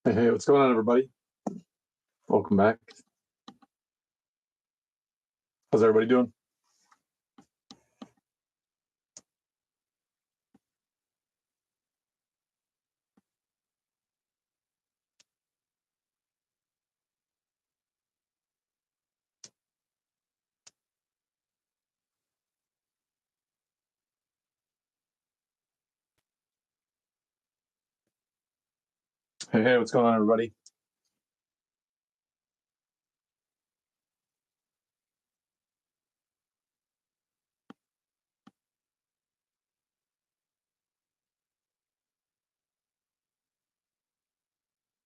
Hey, what's going on, everybody? Welcome back. How's everybody doing? Hey, what's going on, everybody?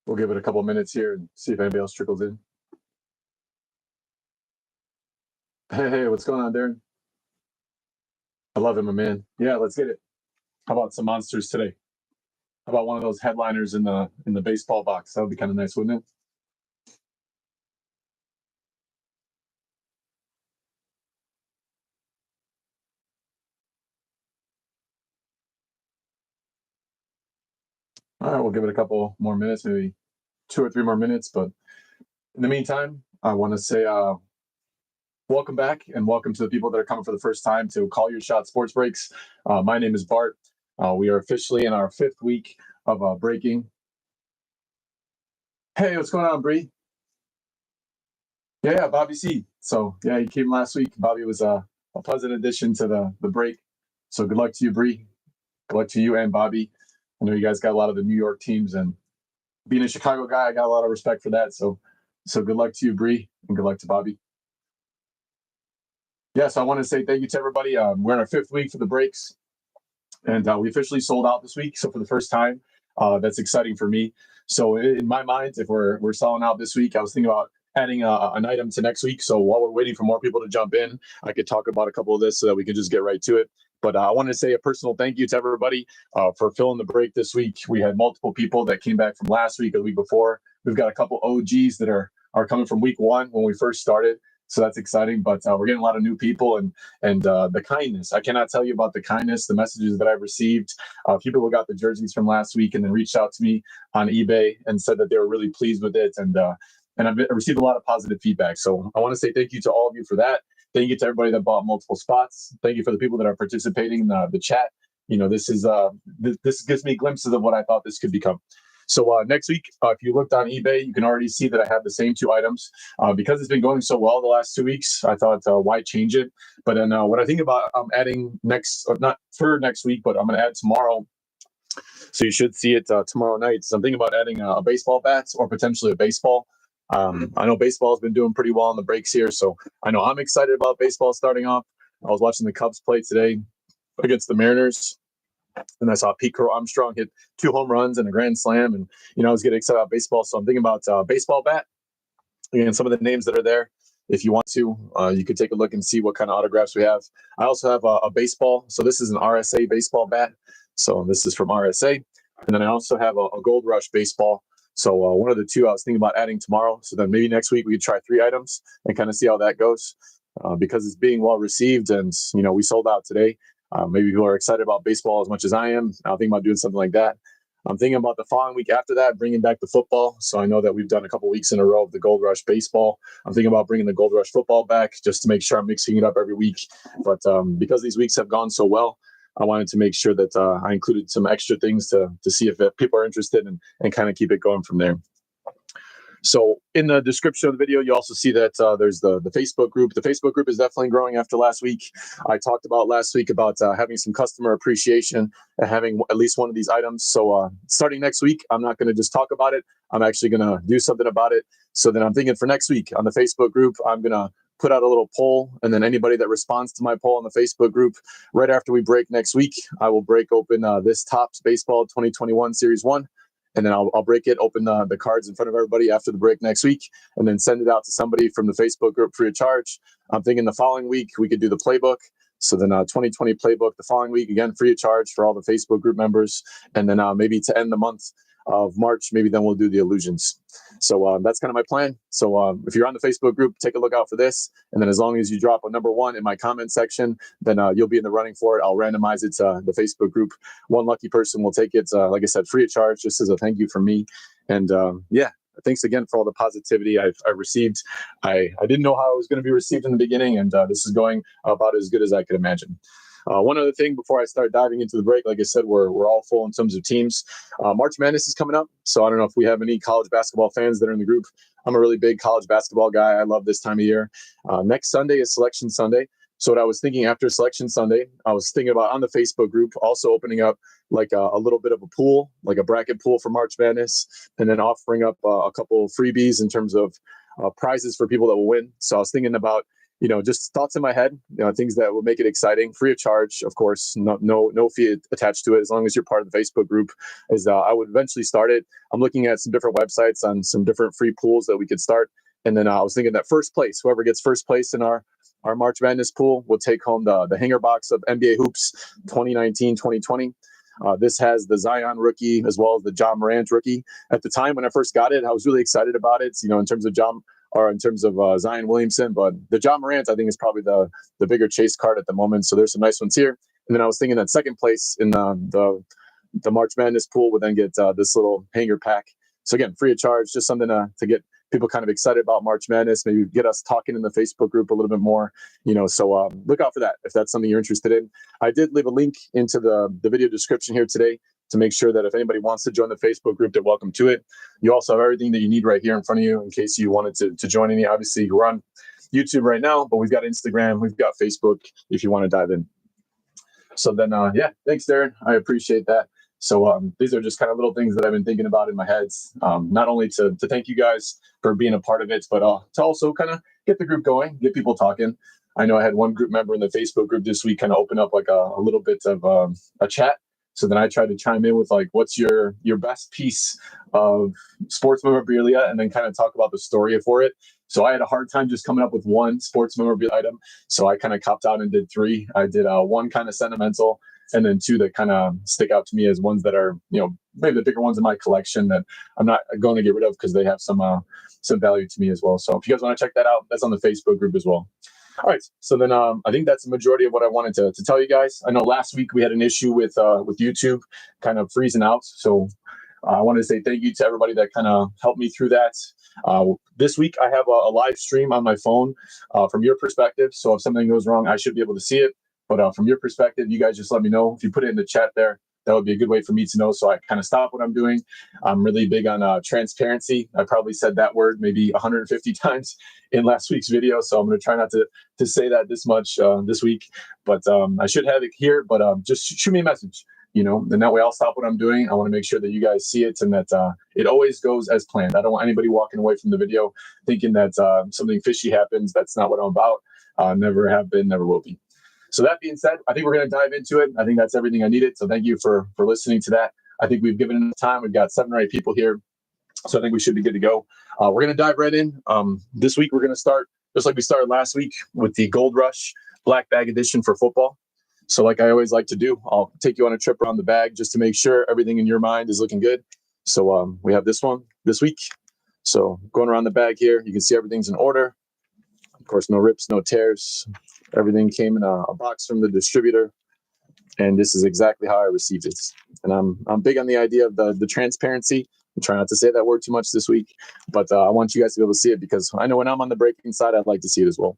We'll give it a couple minutes here and see if anybody else trickles in. Hey, what's going on, Darren? I love him, my man. Yeah, let's get it. How about some monsters today? How about one of those headliners in the baseball box? That would be kind of nice, wouldn't it? All right, we'll give it a couple more minutes, maybe 2 or 3 more minutes. But in the meantime, I want to say welcome back and welcome to the people that are coming for the first time to Call Your Shot Sports Breaks. My name is Bart. We are officially in our 5th week of breaking. Hey, what's going on, Bree? Yeah, Bobby C. So yeah, he came last week. Bobby was a pleasant addition to the break. So good luck to you, Bree. Good luck to you and Bobby. I know you guys got a lot of the New York teams, and being a Chicago guy, I got a lot of respect for that. So good luck to you, Bree, and good luck to Bobby. Yeah, so I want to say thank you to everybody. We're in our 5th week for the breaks, and we officially sold out this week. So for the first time, that's exciting for me. So in my mind, if we're selling out this week, I was thinking about adding an item to next week. So while we're waiting for more people to jump in, I could talk about a couple of this so that we can just get right to it. But I want to say a personal thank you to everybody for filling the break this week. We had multiple people that came back from last week or the week before. We've got a couple OGs that are coming from week 1 when we first started. So that's exciting. But we're getting a lot of new people, and the kindness. I cannot tell you about the kindness, the messages that I've received. People who got the jerseys from last week and then reached out to me on eBay and said that they were really pleased with it. And I've received a lot of positive feedback. So I want to say thank you to all of you for that. Thank you to everybody that bought multiple spots. Thank you for the people that are participating in the chat. You know, this is this gives me glimpses of what I thought this could become. So next week, if you looked on eBay, you can already see that I have the same 2 items. Because it's been going so well the last 2 weeks, I thought, why change it? But then what I think about adding next, not for next week, but I'm going to add tomorrow. So you should see it tomorrow night. So I'm thinking about adding a baseball bat or potentially a baseball. I know baseball has been doing pretty well in the breaks here, so I know I'm excited about baseball starting off. I was watching the Cubs play today against the Mariners, and I saw Pete Crow Armstrong hit 2 home runs and a grand slam, and I was getting excited about baseball. So I'm thinking about baseball bat and some of the names that are there. If you want to, you could take a look and see what kind of autographs we have. I also have a baseball. So this is an RSA baseball bat. So this is from RSA. And then I also have a Gold Rush baseball. So one of the 2 I was thinking about adding tomorrow. So then maybe next week we could try 3 items and kind of see how that goes. Because it's being well received, and we sold out today. Maybe people are excited about baseball as much as I am. I'll think about doing something like that. I'm thinking about the following week after that, bringing back the football. So I know that we've done a couple weeks in a row of the Gold Rush baseball. I'm thinking about bringing the Gold Rush football back just to make sure I'm mixing it up every week. But because these weeks have gone so well, I wanted to make sure that I included some extra things to see if people are interested, and kind of keep it going from there. So in the description of the video, you also see that there's the Facebook group. The Facebook group is definitely growing after last week. I talked about last week about having some customer appreciation and having at least one of these items. So starting next week, I'm not going to just talk about it. I'm actually going to do something about it. So then I'm thinking for next week on the Facebook group, I'm going to put out a little poll, and then anybody that responds to my poll on the Facebook group right after we break next week, I will break open this Topps Baseball 2021 Series 1. And then I'll break it, open the cards in front of everybody after the break next week, and then send it out to somebody from the Facebook group free of charge. I'm thinking the following week we could do the playbook. So then 2020 playbook the following week, again, free of charge for all the Facebook group members. And then maybe to end the month of March, maybe then we'll do the illusions. So that's kind of my plan. So if you're on the Facebook group, take a look out for this. And then as long as you drop a number 1 in my comment section, then you'll be in the running for it. I'll randomize it to the Facebook group. One lucky person will take it, like I said, free of charge, just as a thank you from me. And yeah, thanks again for all the positivity I've received. I didn't know how it was going to be received in the beginning, and this is going about as good as I could imagine. One other thing before I start diving into the break, like I said, we're all full in terms of teams. March Madness is coming up, so I don't know if we have any college basketball fans that are in the group. I'm a really big college basketball guy. I love this time of year. Next Sunday is Selection Sunday. So what I was thinking after Selection Sunday, I was thinking about on the Facebook group also opening up like a little bit of a pool, like a bracket pool for March Madness, and then offering up a couple of freebies in terms of prizes for people that will win. So I was thinking about, just thoughts in my head, things that will make it exciting, free of charge, of course, no fee attached to it, as long as you're part of the Facebook group. I would eventually start it. I'm looking at some different websites on some different free pools that we could start. And then I was thinking that first place, whoever gets first place in our March Madness pool will take home the hanger box of NBA Hoops 2019-2020. This has the Zion rookie as well as the John Morant rookie. At the time when I first got it, I was really excited about it, in terms of Zion Williamson. But the John Morant, I think, is probably the bigger chase card at the moment. So there's some nice ones here. And then I was thinking that second place in the March Madness pool would then get this little hanger pack. So again, free of charge, just something to get people kind of excited about March Madness, maybe get us talking in the Facebook group a little bit more, so look out for that if that's something you're interested in. I did leave a link into the video description here today to make sure that if anybody wants to join the Facebook group, they're welcome to it. You also have everything that you need right here in front of you in case you wanted to join any. Obviously, we're on YouTube right now, but we've got Instagram, we've got Facebook if you want to dive in. So then, yeah, thanks, Darren. I appreciate that. So these are just kind of little things that I've been thinking about in my head, not only to thank you guys for being a part of it, but to also kind of get the group going, get people talking. I know I had one group member in the Facebook group this week kind of open up like a little bit of a chat. So then I tried to chime in with like, what's your best piece of sports memorabilia, and then kind of talk about the story for it. So I had a hard time just coming up with one sports memorabilia item. So I kind of copped out and did three. I did one kind of sentimental, and then two that kind of stick out to me as ones that are, maybe the bigger ones in my collection that I'm not going to get rid of because they have some value to me as well. So if you guys want to check that out, that's on the Facebook group as well. All right. So then I think that's the majority of what I wanted to tell you guys. I know last week we had an issue with YouTube kind of freezing out. So I want to say thank you to everybody that kind of helped me through that. This week I have a live stream on my phone from your perspective. So if something goes wrong, I should be able to see it. But from your perspective, you guys just let me know. If you put it in the chat there, that would be a good way for me to know, so I kind of stop what I'm doing. I'm really big on transparency. I probably said that word maybe 150 times in last week's video, so I'm going to try not to say that this much this week. But I should have it here, but just shoot me a message, and that way I'll stop what I'm doing. I want to make sure that you guys see it and that it always goes as planned. I don't want anybody walking away from the video thinking that something fishy happens. That's not what I'm about. Never have been, never will be. So that being said, I think we're going to dive into it. I think that's everything I needed. So thank you for listening to that. I think we've given enough time. We've got 7 or 8 people here. So I think we should be good to go. We're going to dive right in. This week, we're going to start just like we started last week with the Gold Rush Black Bag Edition for football. So like I always like to do, I'll take you on a trip around the bag just to make sure everything in your mind is looking good. So we have this one this week. So going around the bag here, you can see everything's in order. Of course, no rips, no tears. Everything came in a box from the distributor, and this is exactly how I received it. And I'm big on the idea of the transparency. I'm trying not to say that word too much this week, but I want you guys to be able to see it because I know when I'm on the breaking side, I'd like to see it as well.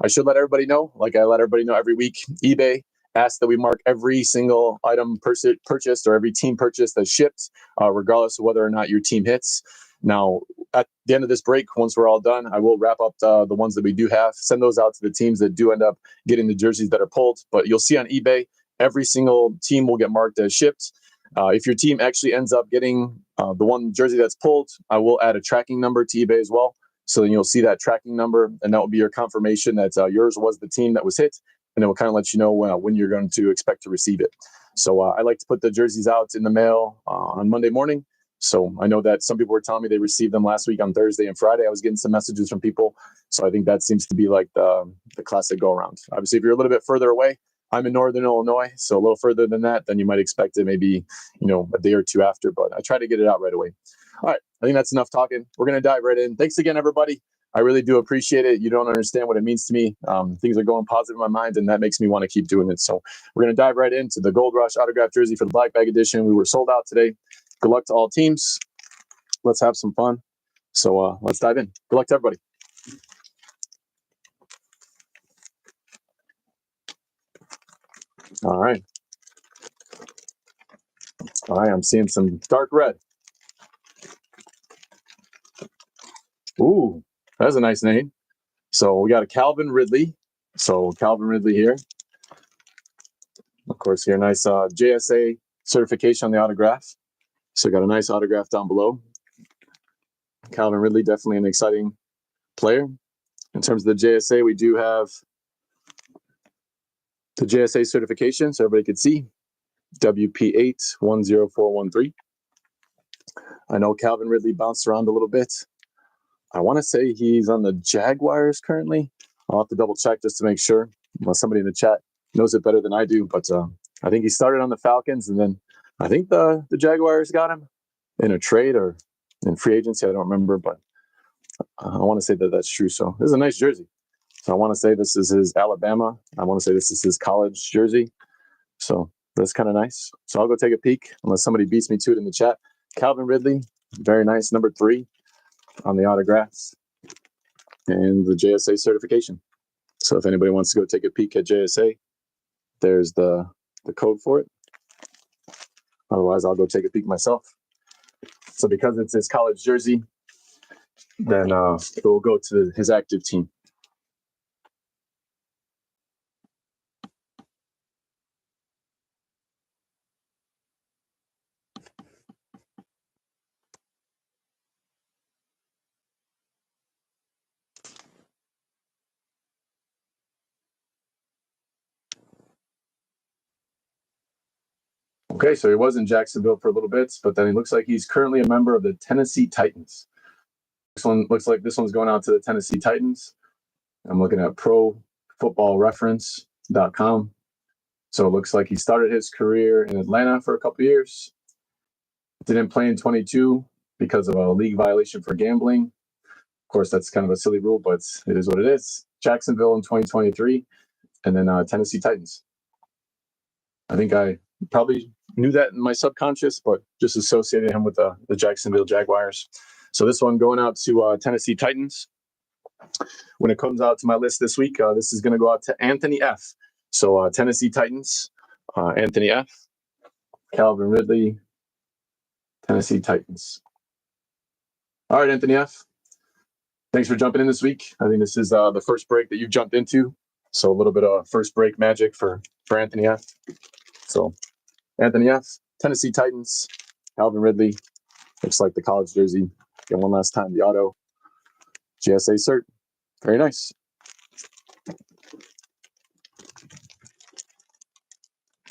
I should let everybody know, like I let everybody know every week, eBay asks that we mark every single item purchased or every team purchase that's shipped, regardless of whether or not your team hits. Now, at the end of this break, once we're all done, I will wrap up the ones that we do have, send those out to the teams that do end up getting the jerseys that are pulled. But you'll see on eBay, every single team will get marked as shipped. If your team actually ends up getting the one jersey that's pulled, I will add a tracking number to eBay as well. So then you'll see that tracking number, and that will be your confirmation that yours was the team that was hit. And it will kind of let you know when you're going to expect to receive it. So I like to put the jerseys out in the mail on Monday morning. So I know that some people were telling me they received them last week on Thursday and Friday. I was getting some messages from people. So I think that seems to be like the classic go around. Obviously, if you're a little bit further away, I'm in Northern Illinois. So a little further than that, then you might expect it maybe, a day or two after, but I try to get it out right away. All right. I think that's enough talking. We're going to dive right in. Thanks again, everybody. I really do appreciate it. You don't understand what it means to me. Things are going positive in my mind, and that makes me want to keep doing it. So we're going to dive right into the Gold Rush autograph jersey for the Black Bag Edition. We were sold out today. Good luck to all teams. let's have some fun. So let's dive in. Good luck to everybody. All right. I'm seeing some dark red. Ooh, that's a nice name. So we got a Calvin Ridley. So Calvin Ridley here. Of course, here, nice JSA certification on the autograph. So got a nice autograph down below. Calvin Ridley, definitely an exciting player. In terms of the JSA, we do have the JSA certification, so everybody could see. WP8-10413. I know Calvin Ridley bounced around a little bit. I want to say he's on the Jaguars currently. I'll have to double check just to make sure. Unless somebody in the chat knows it better than I do. But I think he started on the Falcons, and then I think the Jaguars got him in a trade or in free agency. I don't remember, but I want to say that that's true. So this is a nice jersey. So I want to say this is his Alabama. I want to say this is his college jersey. So that's kind of nice. So I'll go take a peek unless somebody beats me to it in the chat. Calvin Ridley, very nice, number 3 on the autographs and the JSA certification. So if anybody wants to go take a peek at JSA, there's the code for it. Otherwise, I'll go take a peek myself. So because it's his college jersey, then it will go to his active team. Okay, so he was in Jacksonville for a little bit, but then he looks like he's currently a member of the Tennessee Titans. This one looks like this one's going out to the Tennessee Titans. I'm looking at profootballreference.com. So it looks like he started his career in Atlanta for a couple years. Didn't play in 22 because of a league violation for gambling. Of course, that's kind of a silly rule, but it is what it is. Jacksonville in 2023, and then Tennessee Titans. I think I probably knew that in my subconscious, but just associated him with the Jacksonville Jaguars. So this one going out to Tennessee Titans. When it comes out to my list this week, this is going to go out to Anthony F. So Tennessee Titans, Anthony F. Calvin Ridley, Tennessee Titans. All right, Anthony F. Thanks for jumping in this week. I think this is the first break that you've jumped into. So a little bit of first break magic for Anthony F. So Anthony F., Tennessee Titans, Calvin Ridley. Looks like the college jersey. Again, one last time, the auto. GSA cert. Very nice.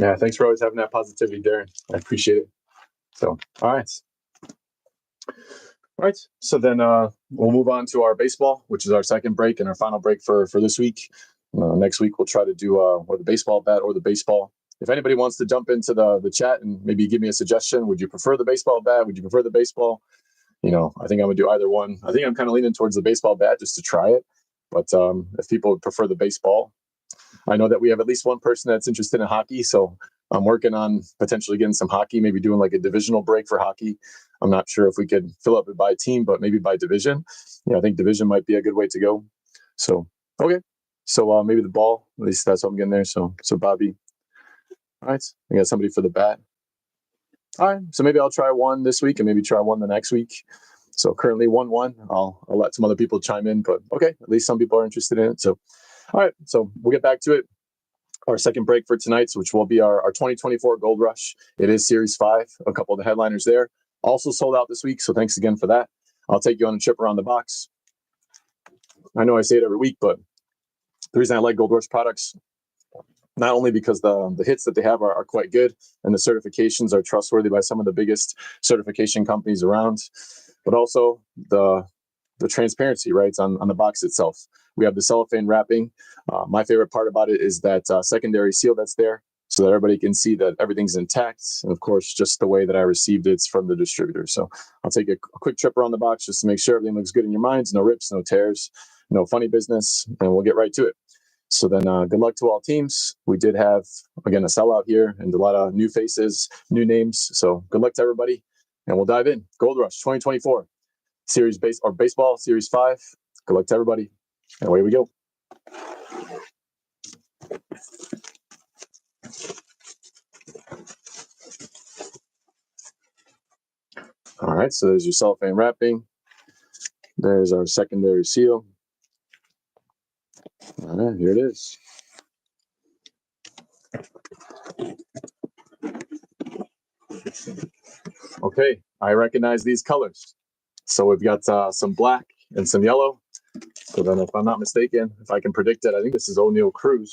Yeah, thanks for always having that positivity, Darren. I appreciate it. So, all right. All right. So then we'll move on to our baseball, which is our second break and our final break for this week. Next week, we'll try to do or the baseball bat or the baseball. If anybody wants to jump into the chat and maybe give me a suggestion, would you prefer the baseball bat? Would you prefer the baseball? I think I'm going to do either one. I think I'm kind of leaning towards the baseball bat just to try it. But if people would prefer the baseball, I know that we have at least one person that's interested in hockey. So I'm working on potentially getting some hockey, maybe doing like a divisional break for hockey. I'm not sure if we could fill up it by team, but maybe by division. I think division might be a good way to go. So, okay. So maybe the ball, at least that's what I'm getting there. So Bobby. All right. I got somebody for the bat. All right. So maybe I'll try one this week and maybe try one the next week. So currently 1-1. I'll let some other people chime in, but okay. At least some people are interested in it. So, all right. So we'll get back to it. Our second break for tonight, which will be our 2024 Gold Rush. It is Series 5. A couple of the headliners there. Also sold out this week. So thanks again for that. I'll take you on a trip around the box. I know I say it every week, but the reason I like Gold Rush products, not only because the hits that they have are quite good and the certifications are trustworthy by some of the biggest certification companies around, but also the transparency, right, on the box itself. We have the cellophane wrapping. My favorite part about it is that secondary seal that's there so that everybody can see that everything's intact. And of course, just the way that I received it's from the distributor. So I'll take a quick trip around the box just to make sure everything looks good in your minds. No rips, no tears, no funny business, and we'll get right to it. So then good luck to all teams. We did have, again, a sellout here and a lot of new faces, new names. So good luck to everybody. and we'll dive in. Gold Rush 2024 Series Baseball Series 5. Good luck to everybody. And away we go. All right, so there's your cellophane wrapping. There's our secondary seal. All right, here it is. Okay, I recognize these colors. So we've got some black and some yellow. So then, if I'm not mistaken, if I can predict it, I think this is O'Neal Cruz.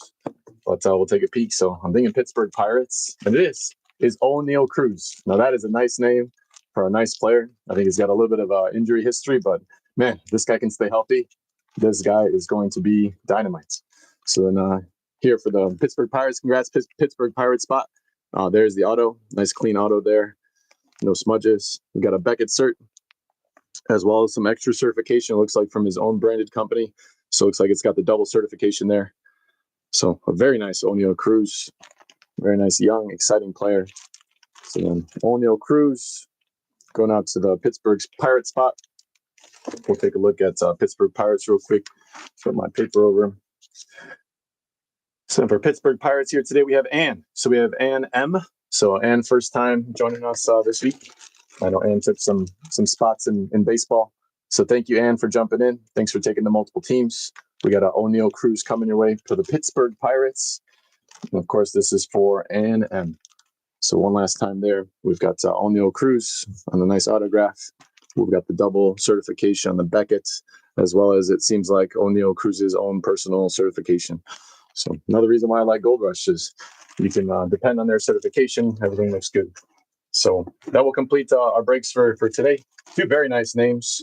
But we'll take a peek. So I'm thinking Pittsburgh Pirates, and it is O'Neal Cruz. Now that is a nice name for a nice player. I think he's got a little bit of injury history, but man, this guy can stay healthy. This guy is going to be dynamite. So then here for the Pittsburgh Pirates, congrats Pittsburgh Pirates spot. There's the auto, nice clean auto there, no smudges. We got a Beckett cert, as well as some extra certification. It looks like from his own branded company. So it looks like it's got the double certification there. So a very nice O'Neal Cruz, very nice young, exciting player. So then O'Neal Cruz going out to the Pittsburgh Pirates spot. We'll take a look at Pittsburgh Pirates real quick. Flip my paper over. So for Pittsburgh Pirates here today, we have Ann. So we have Ann M. So Ann, first time joining us this week. I know Ann took some spots in baseball. So thank you, Ann, for jumping in. Thanks for taking the multiple teams. We got O'Neal Cruz coming your way for the Pittsburgh Pirates. And of course, this is for Ann M. So one last time there, we've got O'Neal Cruz on the nice autograph. We've got the double certification on the Beckett, as well as it seems like O'Neal Cruz's own personal certification. So another reason why I like Gold Rush is you can depend on their certification. Everything looks good. So that will complete our breaks for today. Two very nice names.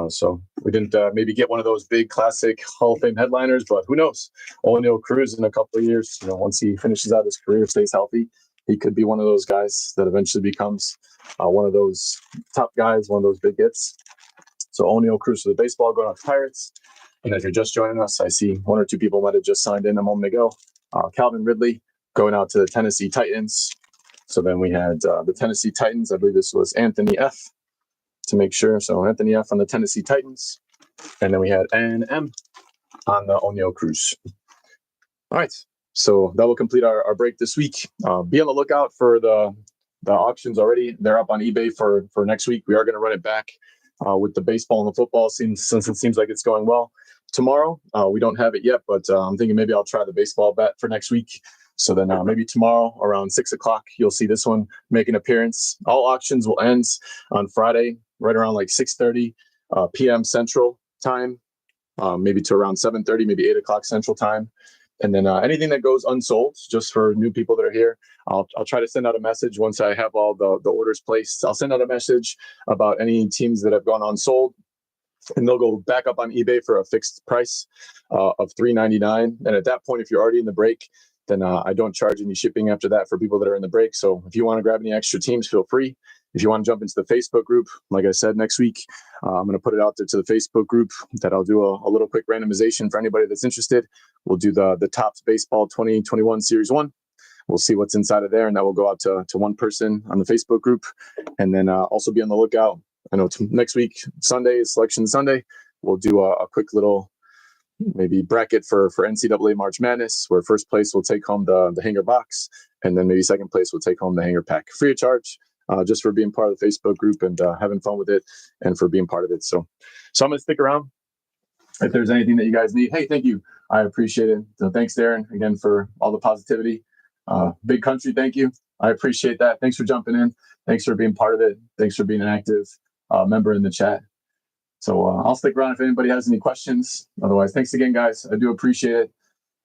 So we didn't maybe get one of those big classic Hall of Fame headliners, but who knows? O'Neal Cruz in a couple of years, once he finishes out his career, stays healthy, he could be one of those guys that eventually becomes one of those top guys, one of those big hits. So O'Neal Cruz for the baseball going on to Pirates. And if you're just joining us, I see one or two people might have just signed in a moment ago. Calvin Ridley going out to the Tennessee Titans. So then we had the Tennessee Titans. I believe this was Anthony F. to make sure. So Anthony F. on the Tennessee Titans. And then we had N.M. on the O'Neal Cruz. All right. So that will complete our break this week. Be on the lookout for the auctions already. They're up on eBay for next week. We are going to run it back with the baseball and the football since it seems like it's going well. Tomorrow, we don't have it yet, but I'm thinking maybe I'll try the baseball bet for next week. So then maybe tomorrow around 6 o'clock, you'll see this one make an appearance. All auctions will end on Friday, right around like 6:30 p.m. Central time, maybe to around 7:30, maybe 8 o'clock Central time. And then anything that goes unsold, just for new people that are here, I'll try to send out a message once I have all the orders placed. I'll send out a message about any teams that have gone unsold, and they'll go back up on eBay for a fixed price of $3.99. And at that point, if you're already in the break, then I don't charge any shipping after that for people that are in the break. So if you want to grab any extra teams, feel free. If you want to jump into the Facebook group, like I said, next week, I'm going to put it out there to the Facebook group that I'll do a little quick randomization for anybody that's interested. We'll do the Topps Baseball 2021 Series 1. We'll see what's inside of there, and that will go out to one person on the Facebook group. And then also be on the lookout. I know next week, Sunday is Selection Sunday. We'll do a quick little maybe bracket for NCAA March Madness, where first place will take home the hanger box, and then maybe second place will take home the hanger pack, free of charge, just for being part of the Facebook group and having fun with it, and for being part of it. So I'm going to stick around. If there's anything that you guys need, hey, thank you. I appreciate it. So thanks, Darren, again, for all the positivity. Big Country, thank you. I appreciate that. Thanks for jumping in. Thanks for being part of it. Thanks for being an active member in the chat. So I'll stick around if anybody has any questions. Otherwise, thanks again, guys. I do appreciate it.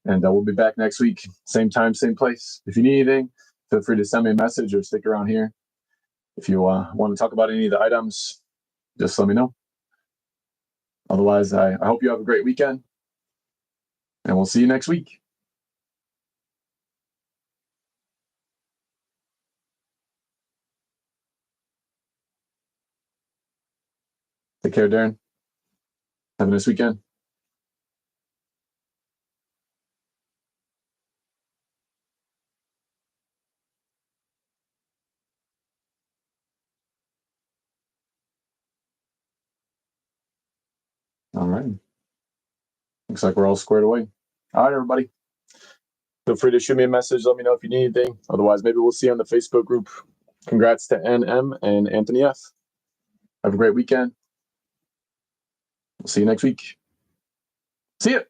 And we'll be back next week. Same time, same place. If you need anything, feel free to send me a message or stick around here. If you want to talk about any of the items, just let me know. Otherwise, I hope you have a great weekend. And we'll see you next week. Take care, Darren. Have a nice weekend. All right. Looks like we're all squared away. All right, everybody. Feel free to shoot me a message. Let me know if you need anything. Otherwise, maybe we'll see you on the Facebook group. Congrats to NM and Anthony F. Have a great weekend. We'll see you next week. See ya.